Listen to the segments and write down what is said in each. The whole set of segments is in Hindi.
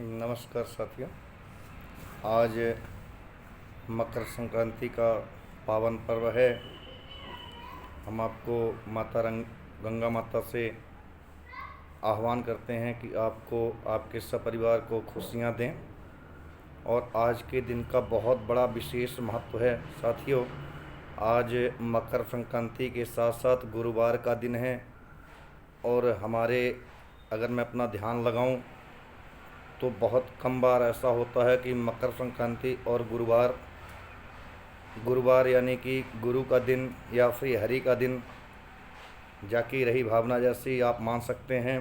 नमस्कार साथियों। आज मकर संक्रांति का पावन पर्व है। हम आपको माता रंग गंगा माता से आह्वान करते हैं कि आपको आपके सपरिवार को खुशियां दें। और आज के दिन का बहुत बड़ा विशेष महत्व है साथियों। आज मकर संक्रांति के साथ साथ गुरुवार का दिन है। और हमारे अगर मैं अपना ध्यान लगाऊं तो बहुत कम बार ऐसा होता है कि मकर संक्रांति और गुरुवार गुरुवार यानी कि गुरु का दिन या फिर हरि का दिन जाकी रही भावना जैसी आप मान सकते हैं।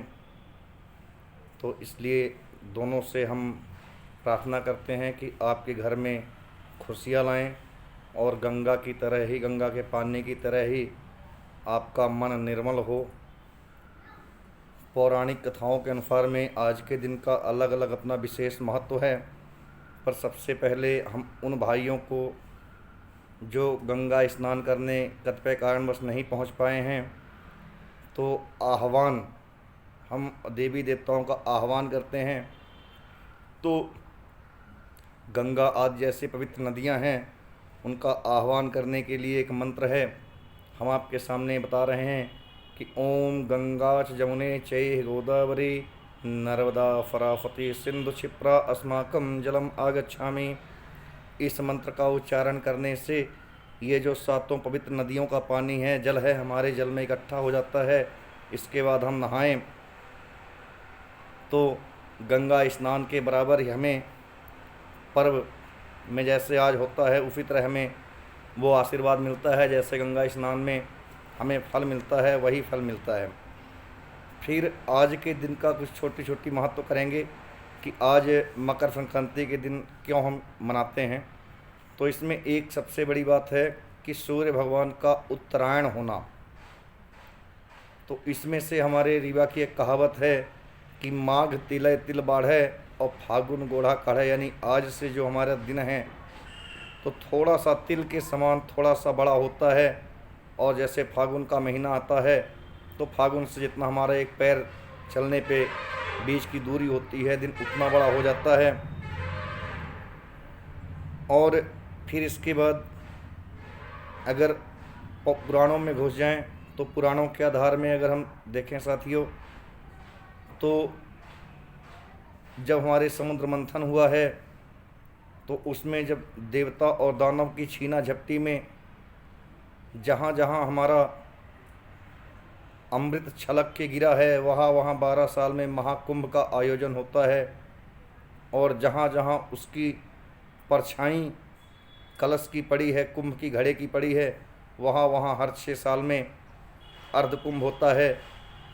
तो इसलिए दोनों से हम प्रार्थना करते हैं कि आपके घर में खुशियाँ लाएं और गंगा की तरह ही, गंगा के पानी की तरह ही आपका मन निर्मल हो। पौराणिक कथाओं के अनुसार में आज के दिन का अलग अलग अपना विशेष महत्व है। पर सबसे पहले हम उन भाइयों को जो गंगा स्नान करने कतिपय कारणवश नहीं पहुंच पाए हैं, तो हम देवी देवताओं का आह्वान करते हैं। तो गंगा आदि जैसे पवित्र नदियां हैं, उनका आह्वान करने के लिए एक मंत्र है। हम आपके सामने बता रहे हैं कि ओम गंगा च जमुने चैः गोदावरी नर्मदा फराफती सिंधु क्षिप्रा अस्माकं जलम आगच्छामि। इस मंत्र का उच्चारण करने से ये जो सातों पवित्र नदियों का पानी है, जल है, हमारे जल में इकट्ठा हो जाता है। इसके बाद हम नहाएं तो गंगा स्नान के बराबर ही हमें पर्व में जैसे आज होता है उसी तरह हमें वो आशीर्वाद मिलता है। जैसे गंगा स्नान में हमें फल मिलता है, वही फल मिलता है। फिर आज के दिन का कुछ छोटी छोटी महत्व करेंगे कि आज मकर संक्रांति के दिन क्यों हम मनाते हैं। तो इसमें एक सबसे बड़ी बात है कि सूर्य भगवान का उत्तरायण होना। तो इसमें से हमारे रीवा की एक कहावत है कि माघ तिलय तिल बाढ़े और फागुन गोढ़ा काढ़े, यानी आज से जो हमारा दिन है तो थोड़ा सा तिल के समान थोड़ा सा बड़ा होता है। और जैसे फागुन का महीना आता है तो फागुन से जितना हमारा एक पैर चलने पे बीच की दूरी होती है, दिन उतना बड़ा हो जाता है। और फिर इसके बाद अगर पुराणों में घुस जाएं तो पुराणों के आधार में अगर हम देखें साथियों, तो जब हमारे समुद्र मंथन हुआ है तो उसमें जब देवता और दानव की छीना झपटी में जहाँ जहाँ हमारा अमृत छलक के गिरा है, वहाँ वहाँ 12 साल में महाकुंभ का आयोजन होता है। और जहाँ जहाँ उसकी परछाई कलश की पड़ी है, कुंभ की घड़े की पड़ी है, वहाँ वहाँ हर 6 साल में अर्धकुंभ होता है।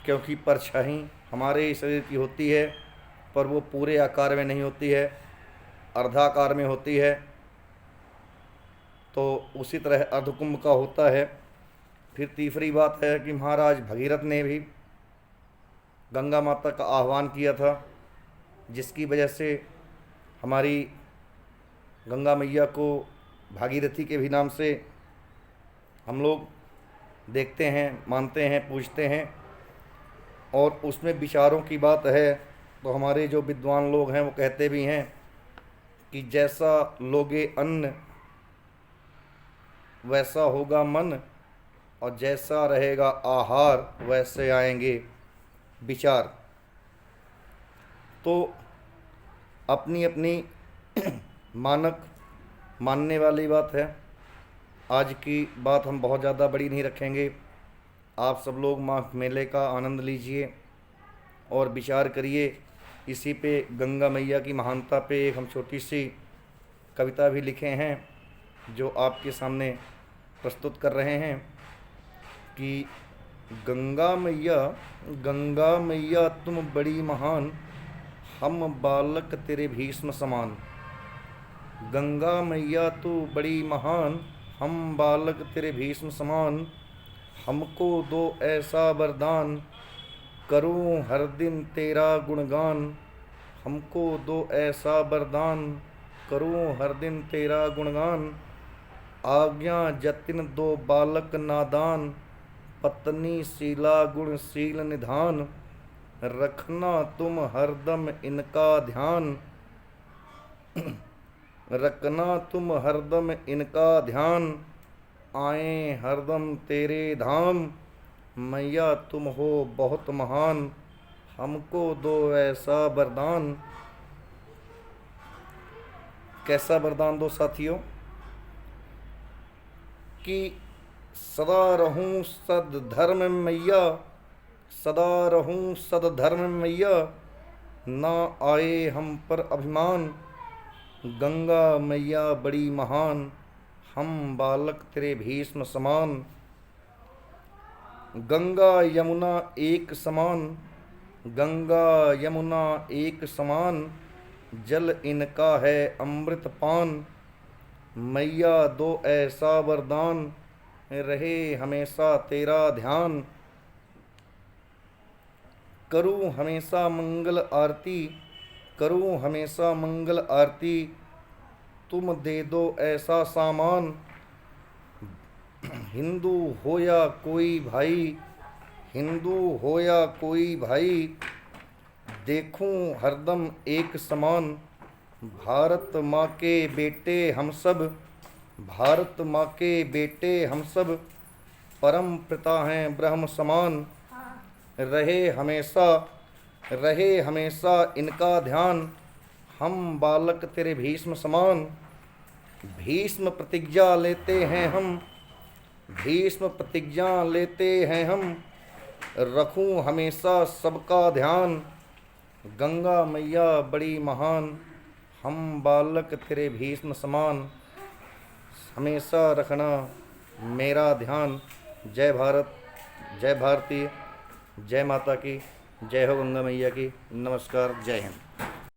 क्योंकि परछाई हमारे शरीर की होती है पर वो पूरे आकार में नहीं होती है, अर्धाकार में होती है। तो उसी तरह अर्धकुंभ का होता है। फिर तीसरी बात है कि महाराज भगीरथ ने भी गंगा माता का आह्वान किया था, जिसकी वजह से हमारी गंगा मैया को भागीरथी के भी नाम से हम लोग देखते हैं, मानते हैं, पूजते हैं। और उसमें विचारों की बात है तो हमारे जो विद्वान लोग हैं वो कहते भी हैं कि जैसा लोगे अन्न वैसा होगा मन, और जैसा रहेगा आहार वैसे आएंगे विचार। तो अपनी अपनी मानक मानने वाली बात है। आज की बात हम बहुत ज़्यादा बड़ी नहीं रखेंगे। आप सब लोग माघ मेले का आनंद लीजिए और विचार करिए। इसी पे गंगा मैया की महानता पे एक हम छोटी सी कविता भी लिखे हैं जो आपके सामने प्रस्तुत कर रहे हैं कि गंगा मैया तुम बड़ी महान, हम बालक तेरे भीष्म समान। गंगा मैया तू बड़ी महान, हम बालक तेरे भीष्म समान। हमको दो ऐसा वरदान, करूं हर दिन तेरा गुणगान। हमको दो ऐसा वरदान, करूं हर दिन तेरा गुणगान। आज्ञा जतिन दो बालक नादान, पत्नी शीला गुणशील निधान। रखना तुम हरदम इनका ध्यान, रखना तुम हरदम इनका ध्यान, आए हरदम तेरे धाम, मैया तुम हो बहुत महान, हमको दो ऐसा वरदान। कैसा वरदान दो साथियों? कि सदा रहूं सदधर्म में मैया, सदा रहूं सदधर्म में मैया, ना आए हम पर अभिमान, गंगा मैया बड़ी महान, हम बालक तेरे भीष्म समान। गंगा यमुना एक समान, गंगा यमुना एक समान, जल इनका है अमृत पान, मैया दो ऐसा वरदान, रहे हमेशा तेरा ध्यान। करूं हमेशा मंगल आरती, करूं हमेशा मंगल आरती, तुम दे दो ऐसा सामान, हिंदू हो या कोई भाई, हिंदू हो या कोई भाई, देखूं हरदम एक समान। भारत माँ के बेटे हम सब, भारत माँ के बेटे हम सब, परम पिता हैं ब्रह्म समान, रहे हमेशा इनका ध्यान, हम बालक तेरे भीष्म समान। भीष्म प्रतिज्ञा लेते हैं हम, भीष्म प्रतिज्ञा लेते हैं हम, रखूं हमेशा सबका ध्यान, गंगा मैया बड़ी महान, हम बालक तेरे भीष्म समान, हमेशा रखना मेरा ध्यान। जय भारत, जय भारती, जय माता की, जय हो गंगा मैया की। नमस्कार, जय हिंद।